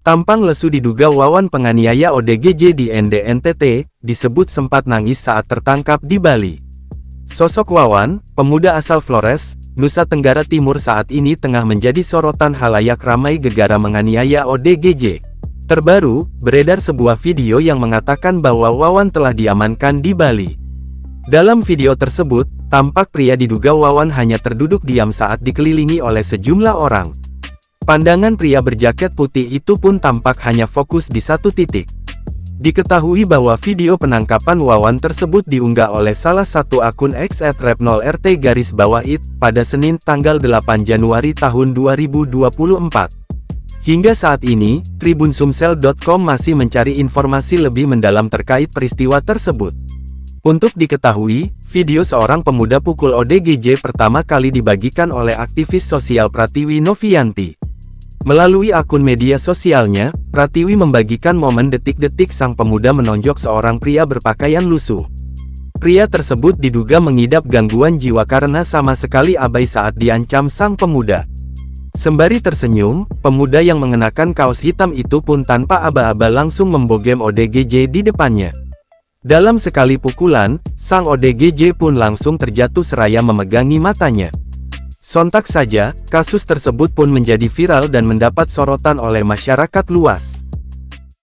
Tampang lesu diduga Wawan penganiaya ODGJ di NDNTT, disebut sempat nangis saat tertangkap di Bali. Sosok Wawan, pemuda asal Flores, Nusa Tenggara Timur saat ini tengah menjadi sorotan halayak ramai gegara menganiaya ODGJ. Terbaru, beredar sebuah video yang mengatakan bahwa Wawan telah diamankan di Bali. Dalam video tersebut, tampak pria diduga Wawan hanya terduduk diam saat dikelilingi oleh sejumlah orang. Pandangan pria berjaket putih itu pun tampak hanya fokus di satu titik. Diketahui bahwa video penangkapan Wawan tersebut diunggah oleh salah satu akun X @repnol_rt_it pada Senin tanggal 8 Januari tahun 2024. Hingga saat ini, TribunSumsel.com masih mencari informasi lebih mendalam terkait peristiwa tersebut. Untuk diketahui, video seorang pemuda pukul ODGJ pertama kali dibagikan oleh aktivis sosial Pratiwi Novianti. Melalui akun media sosialnya, Pratiwi membagikan momen detik-detik sang pemuda menonjok seorang pria berpakaian lusuh. Pria tersebut diduga mengidap gangguan jiwa karena sama sekali abai saat diancam sang pemuda. Sembari tersenyum, pemuda yang mengenakan kaos hitam itu pun tanpa aba-aba langsung membogem ODGJ di depannya. Dalam sekali pukulan, sang ODGJ pun langsung terjatuh seraya memegangi matanya. Sontak saja, kasus tersebut pun menjadi viral dan mendapat sorotan oleh masyarakat luas.